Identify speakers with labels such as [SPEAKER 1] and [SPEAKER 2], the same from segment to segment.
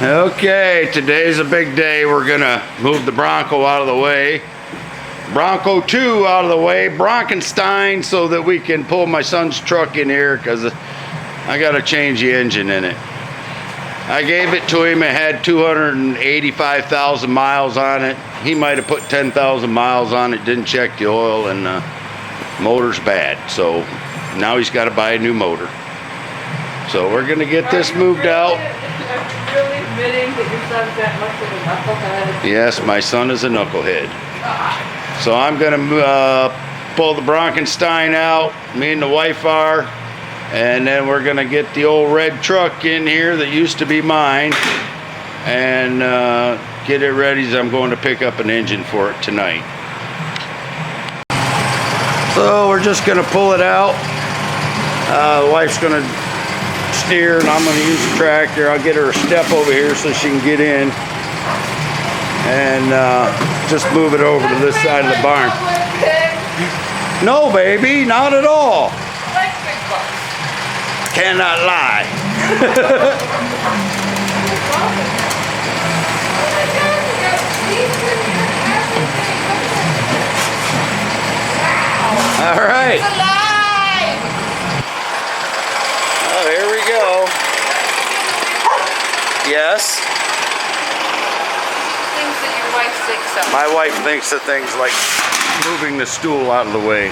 [SPEAKER 1] Okay, today's a big day. We're gonna move the Bronco out of the way. Bronco 2 out of the way, Bronkenstein, so that we can pull my son's truck in here because I gotta change the engine in it. I gave it to him. It had 285,000 miles on it. He might have put 10,000 miles on it, didn't check the oil, and motor's bad. So now he's got to buy a new motor. So we're gonna get this moved out.
[SPEAKER 2] Really admitting that your son's that much of a knucklehead?
[SPEAKER 1] Yes, my son is a knucklehead. So I'm gonna pull the Bronkenstein out. Me and the wife are, and then we're gonna get the old red truck in here that used to be mine, and get it ready. As I'm going to pick up an engine for it tonight. So we're just gonna pull it out. The wife's gonna steer and I'm going to use the tractor. I'll get her a step over here so she can get in and just move it over to this side of the barn. No, baby, not at all. Cannot lie. All right. Here we go. Yes.
[SPEAKER 2] Things that your wife thinks of.
[SPEAKER 1] My wife thinks of things like moving the stool out of the way.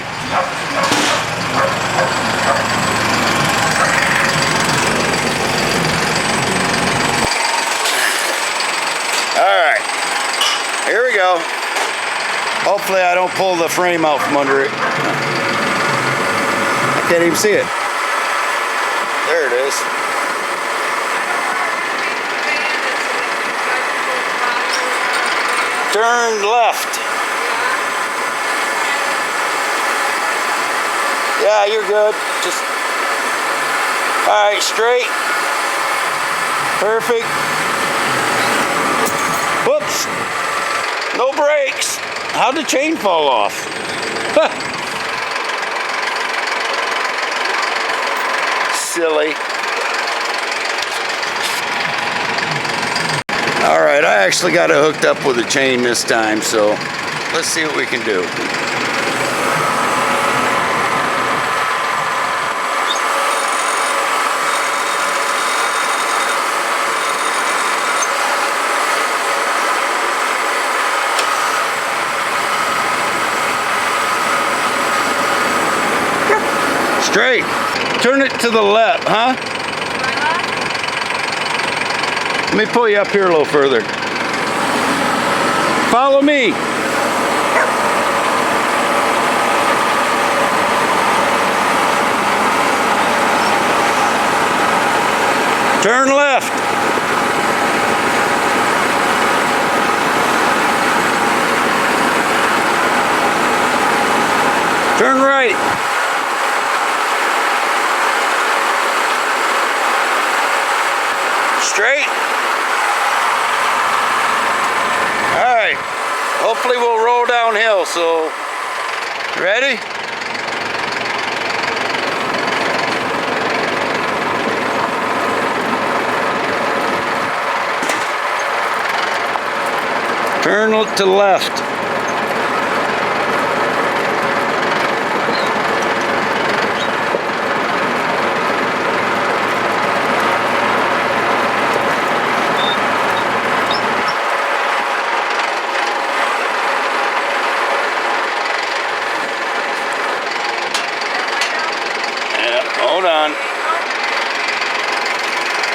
[SPEAKER 1] All right. Here we go. Hopefully I don't pull the frame out from under it. I can't even see it. There it is. Turn left. Yeah, you're good. Just all right, straight. Perfect. Whoops. No brakes. How'd the chain fall off? Silly. All right, I actually got it hooked up with a chain this time, so let's see what we can do. Straight. Turn it to the left, huh? Let me pull you up here a little further. Follow me. Turn left. Turn right. Straight. All right. Hopefully we'll roll downhill. So, ready? Turn to left. Hold on.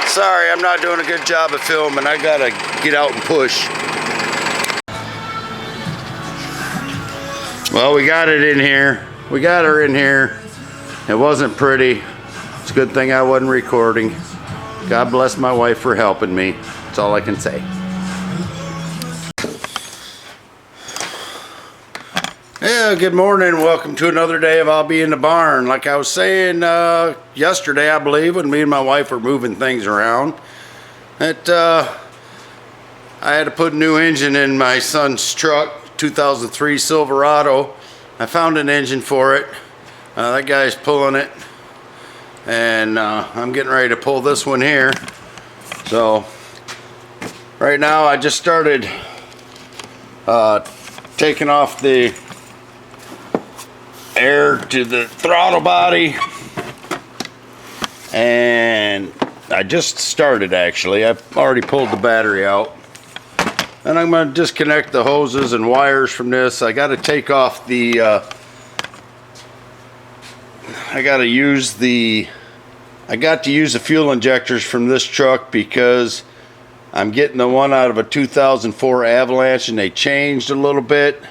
[SPEAKER 1] Sorry, I'm not doing a good job of filming. I gotta get out and push. Well, we got it in here. We got her in here. It wasn't pretty. It's a good thing I wasn't recording. God bless my wife for helping me. That's all I can say. Yeah, good morning. Welcome to another day of I'll Be in the Barn. Like I was saying yesterday, I believe, when me and my wife were moving things around, that I had to put a new engine in my son's truck, 2003 Silverado. I found an engine for it. That guy's pulling it, and I'm getting ready to pull this one here. So Right now I just started taking off the air to the throttle body, and I just started actually. I've already pulled the battery out, and I'm going to disconnect the hoses and wires from this. I got to take off the I got to use the fuel injectors from this truck because I'm getting the one out of a 2004 Avalanche, and they changed a little bit,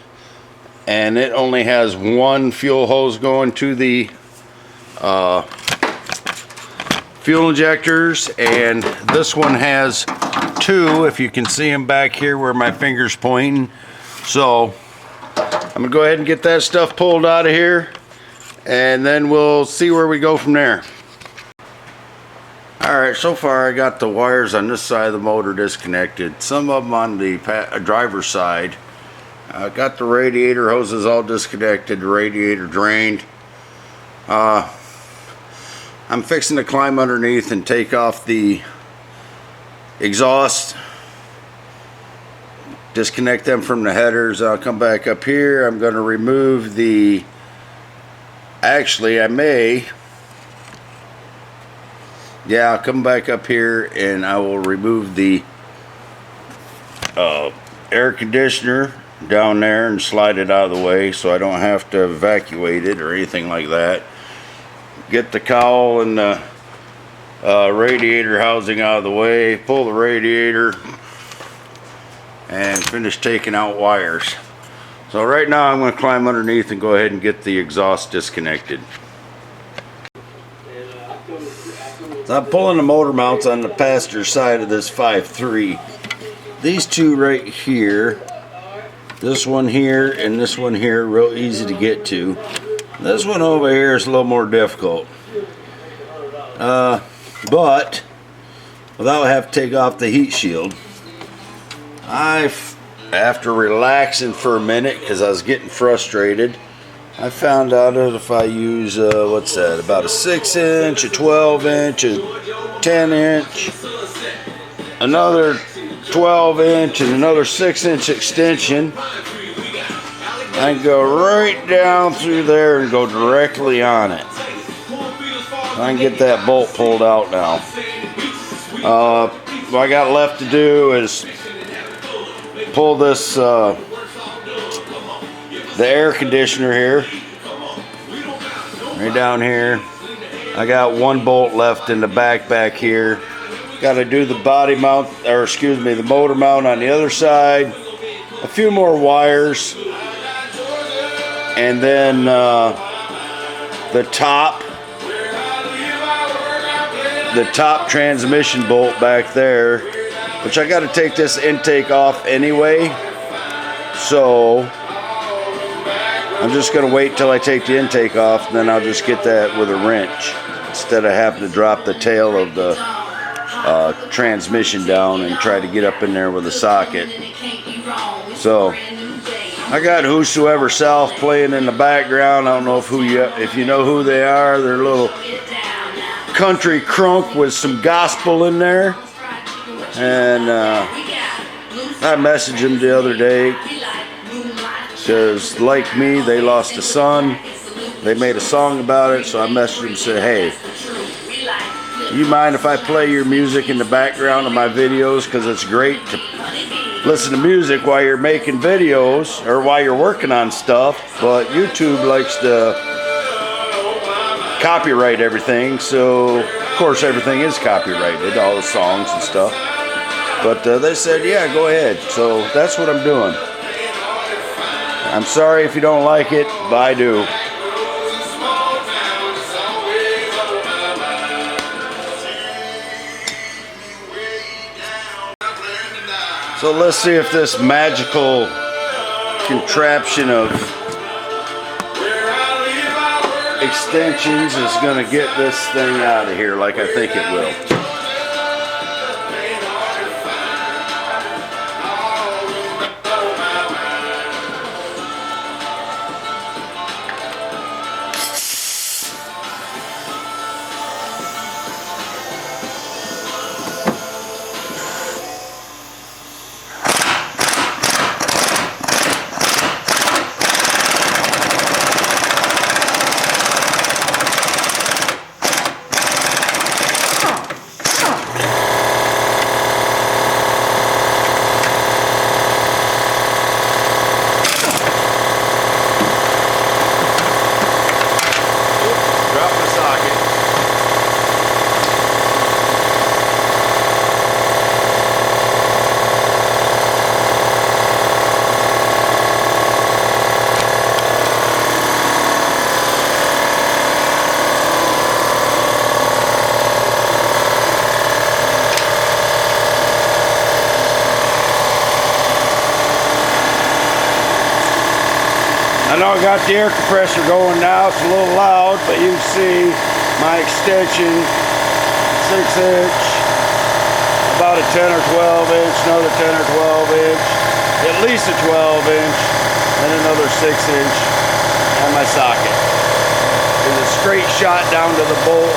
[SPEAKER 1] and it only has one fuel hose going to the fuel injectors, and this one has two, if you can see them back here where my finger's pointing. So I'm gonna go ahead and get that stuff pulled out of here, and then we'll see where we go from there. Alright, so far I got the wires on this side of the motor disconnected, some of them on the driver's side. I got the radiator hoses all disconnected, the radiator drained. I'm fixing to climb underneath and take off the exhaust, disconnect them from the headers. I'll come back up here. I'm going to remove the, actually I may, yeah, I'll come back up here and I will remove the air conditioner down there and slide it out of the way so I don't have to evacuate it or anything like that. Get the cowl and the radiator housing out of the way, pull the radiator, and finish taking out wires. So right now I'm going to climb underneath and go ahead and get the exhaust disconnected. So I'm pulling the motor mounts on the passenger side of this 5.3. These two right here, this one here and this one here, real easy to get to. This one over here is a little more difficult. But without having to take off the heat shield, after relaxing for a minute because I was getting frustrated, I found out that if I use, what's that, about a 6-inch, a 12-inch, a 10-inch, another 12-inch, and another 6-inch extension, I can go right down through there and go directly on it. I can get that bolt pulled out now. What I got left to do is pull this, the air conditioner here, right down here. I got one bolt left in the back here. Got to do the body mount, or excuse me, the motor mount on the other side. A few more wires, and then the top transmission bolt back there, which I got to take this intake off anyway. So I'm just going to wait till I take the intake off, and then I'll just get that with a wrench instead of having to drop the tail of the transmission down and try to get up in there with a socket. So I got Whosoever South playing in the background. I don't know if you know who they are. They're a little country crunk with some gospel in there. And I messaged them the other day. Because like me, they lost a son. They made a song about it, so I messaged them and said, hey, you mind if I play your music in the background of my videos? Because it's great to listen to music while you're making videos or while you're working on stuff, but YouTube likes to copyright everything, so of course everything is copyrighted, all the songs and stuff. But they said, yeah, go ahead. So that's what I'm doing. I'm sorry if you don't like it, but I do. So let's see if this magical contraption of extensions is going to get this thing out of here like I think it will. know I got the air compressor going now. It's a little loud, but you can see my extension, 6-inch, about a 10 or 12 inch, another 10 or 12 inch, at least a 12 inch, and another 6-inch, and my socket. It's a straight shot down to the bolt.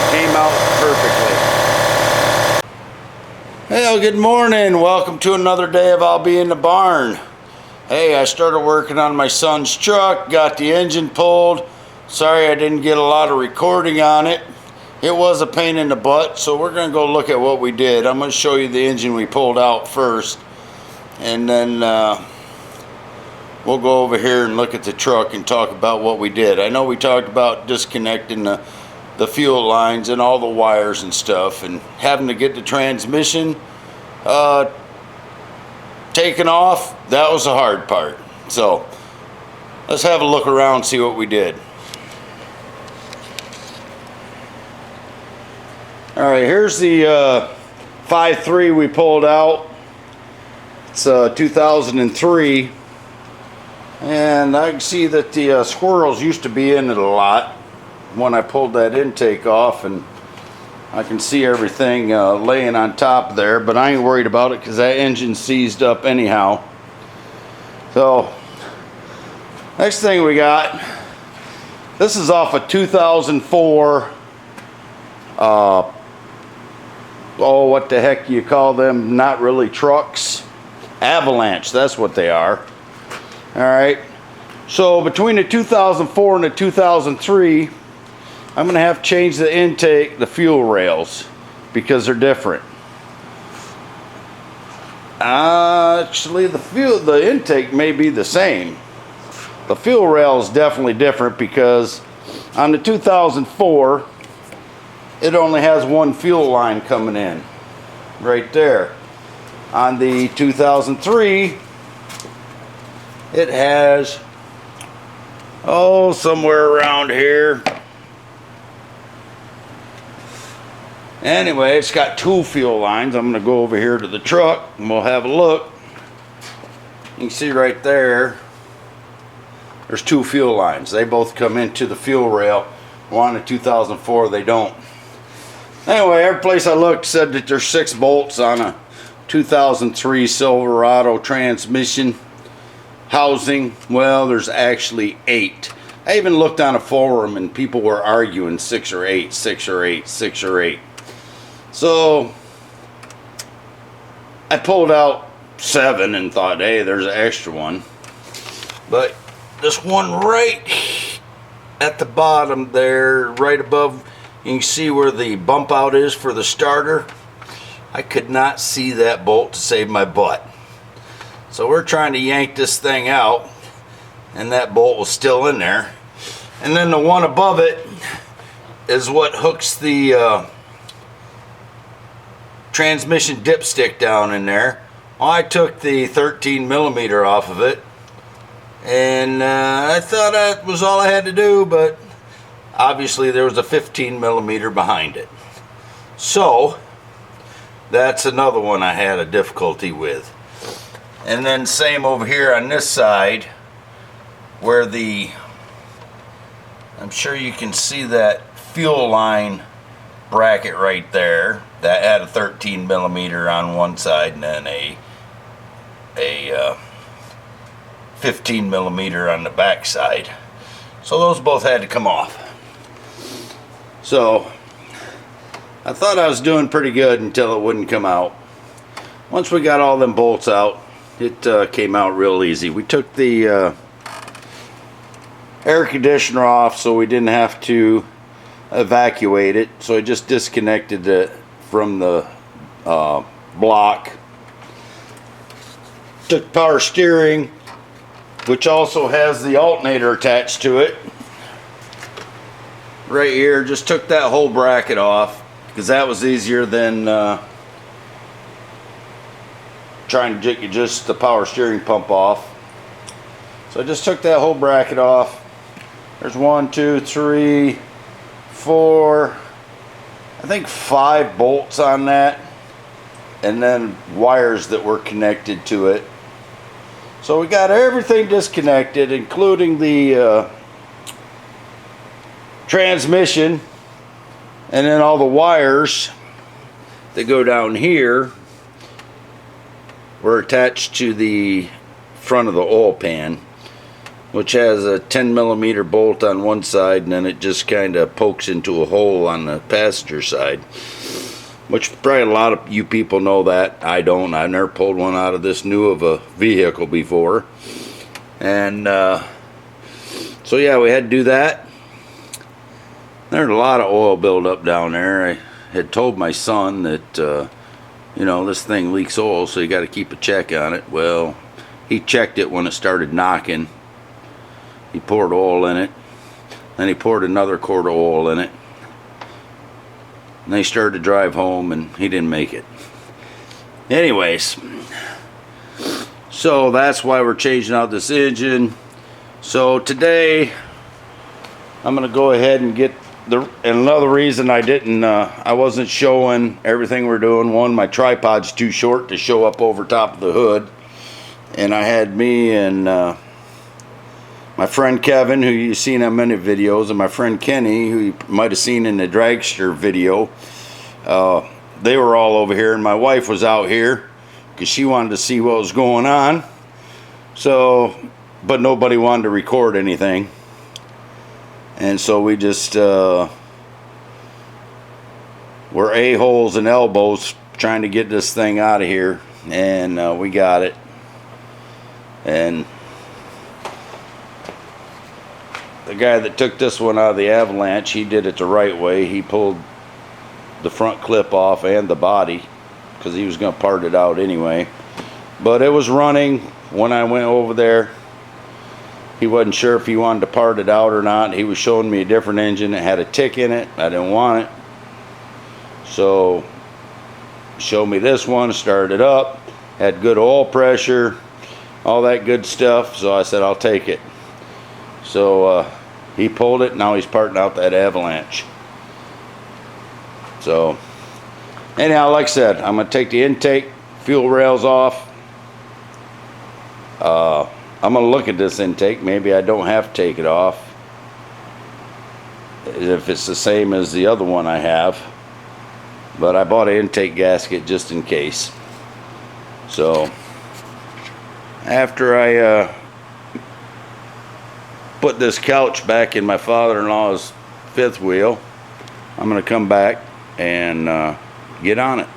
[SPEAKER 1] Came out perfectly. Well, good morning. Welcome to another day of I'll Be in the Barn. Hey, I started working on my son's truck, got the engine pulled. Sorry I didn't get a lot of recording on it. It was a pain in the butt, so we're going to go look at what we did. I'm going to show you the engine we pulled out first, and then we'll go over here and look at the truck and talk about what we did. I know we talked about disconnecting the fuel lines and all the wires and stuff, and having to get the transmission taken off. That was the hard part. So let's have a look around and see what we did. Alright, here's the 5.3 we pulled out. It's 2003, and I can see that the squirrels used to be in it a lot when I pulled that intake off, and I can see everything laying on top there, but I ain't worried about it because that engine seized up anyhow. So next thing we got, this is off a 2004 oh, what the heck you call them? Not really trucks. Avalanche, that's what they are. Alright, so between the 2004 and the 2003, I'm going to have to change the intake, the fuel rails, because they're different. Actually, the intake may be the same. The fuel rail is definitely different because on the 2004, it only has one fuel line coming in, right there. On the 2003, it has, oh, somewhere around here. Anyway, it's got two fuel lines. I'm going to go over here to the truck and we'll have a look. You can see right there, there's two fuel lines. They both come into the fuel rail. On the 2004, they don't. Anyway, every place I looked said that there's 6 bolts on a 2003 Silverado transmission housing. Well, there's actually 8. I even looked on a forum and people were arguing 6 or 8, 6 or 8, 6 or 8. So I pulled out 7 and thought, hey, there's an extra one. But this one right at the bottom there, right above, you can see where the bump out is for the starter. I could not see that bolt to save my butt. So we're trying to yank this thing out, and that bolt was still in there. And then the one above it is what hooks the transmission dipstick down in there. Well, I took the 13 millimeter off of it, and I thought that was all I had to do, but obviously there was a 15 millimeter behind it. So that's another one I had a difficulty with. And then same over here on this side, where the, I'm sure you can see that fuel line bracket right there. That had a 13 millimeter on one side and then a 15 millimeter on the back side. So those both had to come off. So I thought I was doing pretty good until it wouldn't come out. Once we got all them bolts out, it came out real easy. We took the air conditioner off so we didn't have to evacuate it. So I just disconnected it from the block. Took power steering, which also has the alternator attached to it. Right here, just took that whole bracket off because that was easier than trying to get just the power steering pump off. So I just took that whole bracket off. There's 1, 2, 3, 4, I think 5 bolts on that, and then wires that were connected to it. So we got everything disconnected, including the transmission, and then all the wires that go down here were attached to the front of the oil pan, which has a 10mm bolt on one side, and then it just kind of pokes into a hole on the passenger side, which probably a lot of you people know that. I don't. I've never pulled one out of this new of a vehicle before. And so yeah, we had to do that. There's a lot of oil buildup down there. I had told my son that you know, this thing leaks oil, so you got to keep a check on it. Well, he checked it when it started knocking. He poured oil in it. Then he poured another quart of oil in it. And they started to drive home, and he didn't make it. Anyways, so that's why we're changing out this engine. So today, I'm going to go ahead and get and another reason I wasn't showing everything we're doing. One, my tripod's too short to show up over top of the hood. And I had me and my friend Kevin, who you've seen in many videos, and my friend Kenny, who you might have seen in the dragster video. They were all over here, and my wife was out here because she wanted to see what was going on. So, but nobody wanted to record anything. And so we just were a-holes and elbows trying to get this thing out of here. And we got it. And the guy that took this one out of the Avalanche, he did it the right way. He pulled the front clip off and the body because he was going to part it out anyway. But it was running when I went over there. He wasn't sure if he wanted to part it out or not. He was showing me a different engine that had a tick in it. I didn't want it. So showed me this one, started it up, had good oil pressure, all that good stuff. So I said, I'll take it. So he pulled it. Now he's parting out that Avalanche. So anyhow, like I said, I'm going to take the intake fuel rails off. I'm going to look at this intake. Maybe I don't have to take it off if it's the same as the other one I have. But I bought an intake gasket just in case. So after I put this couch back in my father-in-law's fifth wheel, I'm going to come back and get on it.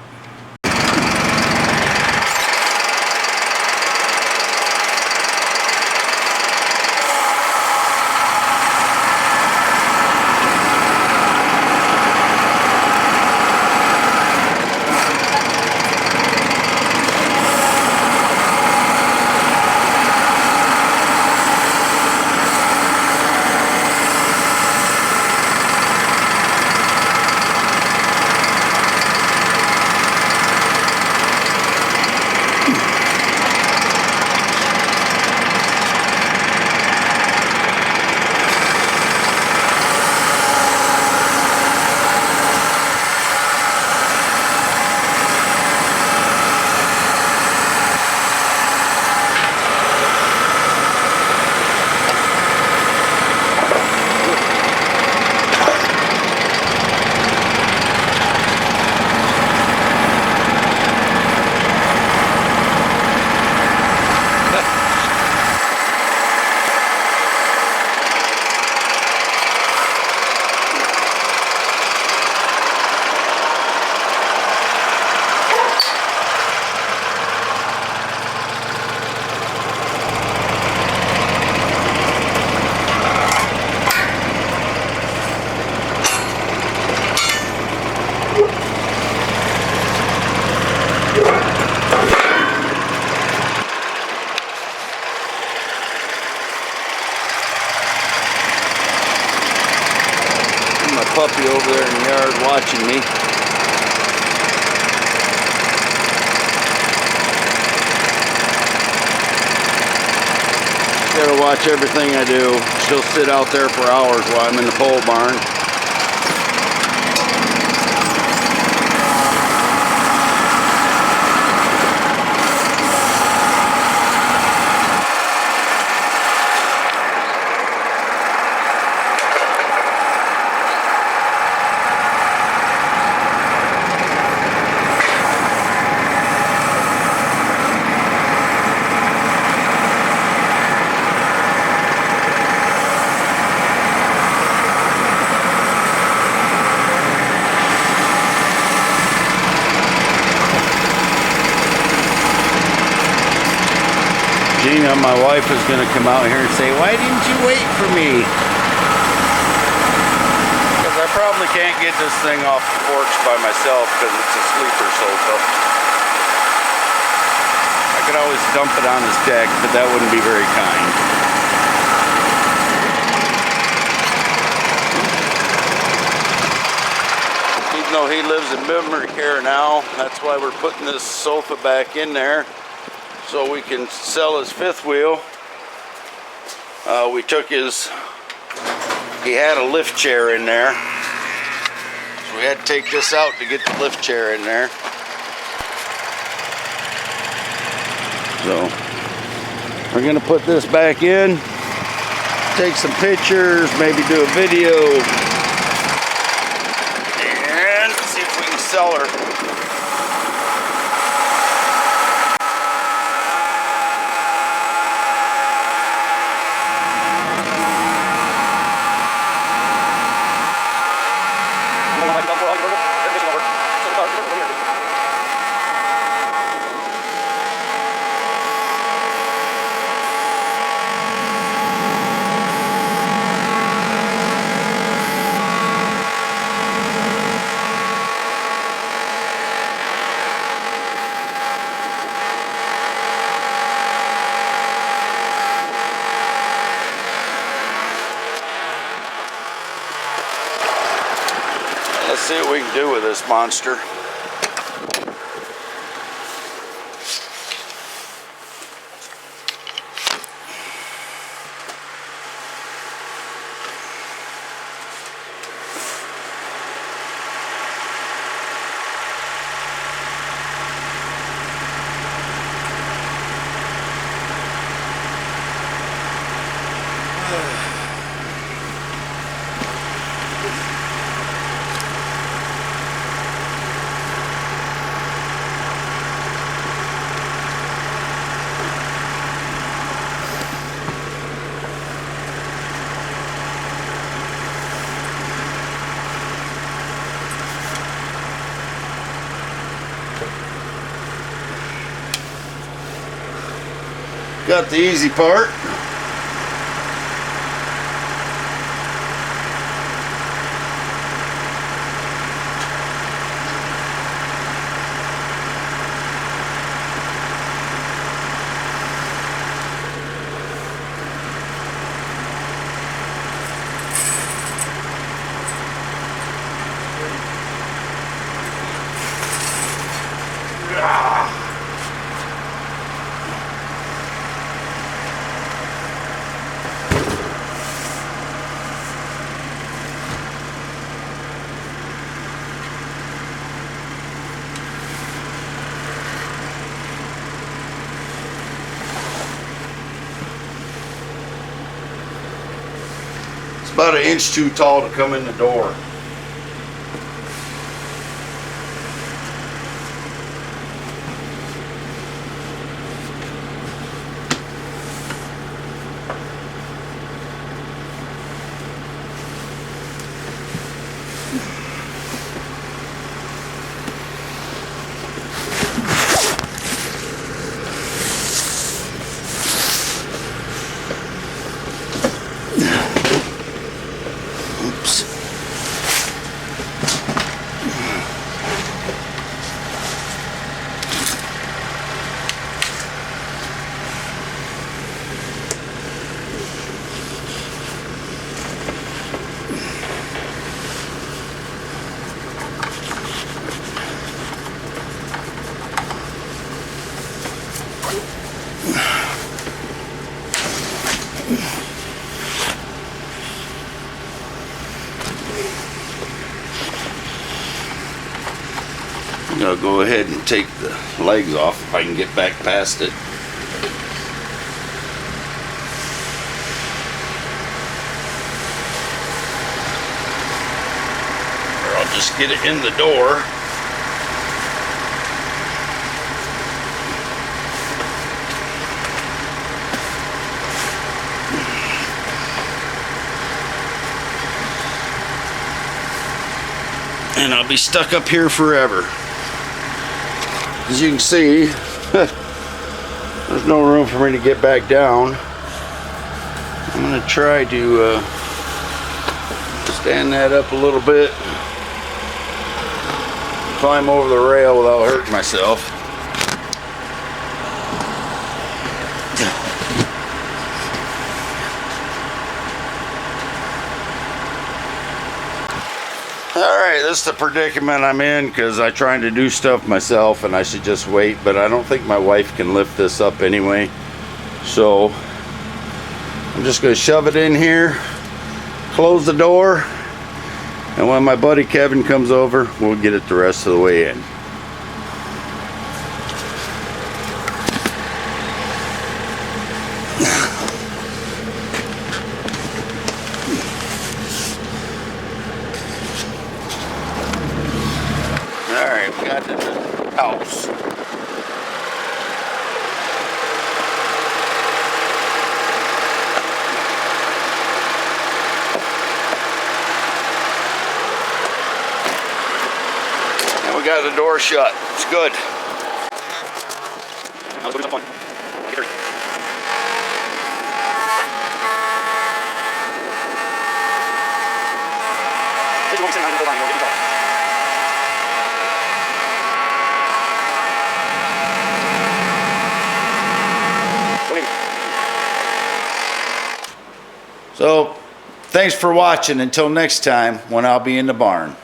[SPEAKER 1] Puppy over there in the yard watching me. Gotta watch everything I do. She'll sit out there for hours while I'm in the pole barn. my wife is going to come out here and say, why didn't you wait for me? Because I probably can't get this thing off the porch by myself because it's a sleeper sofa. I could always dump it on his deck, but that wouldn't be very kind. Even though he lives in memory care now, that's why we're putting this sofa back in there so we can sell his fifth wheel. We took his, he had a lift chair in there, so we had to take this out to get the lift chair in there. So we're gonna put this back in, take some pictures, maybe do a video, and see if we can sell her. Let's see what we can do with this monster. Got the easy part. About an inch too tall to come in the door. I'll go ahead and take the legs off if I can get back past it. Or I'll just get it in the door. And I'll be stuck up here forever. As you can see, there's no room for me to get back down. I'm gonna try to stand that up a little bit, climb over the rail without hurting myself. Alright, this is the predicament I'm in because I'm trying to do stuff myself and I should just wait, but I don't think my wife can lift this up anyway. So I'm just going to shove it in here, close the door, and when my buddy Kevin comes over, we'll get it the rest of the way in. Alright, we got to the house. And we got the door shut. It's good. Now let's go do some fun. Get dirty. This is what we're sitting on the line. We'll get you So, thanks for watching. Until next time, when I'll be in the barn.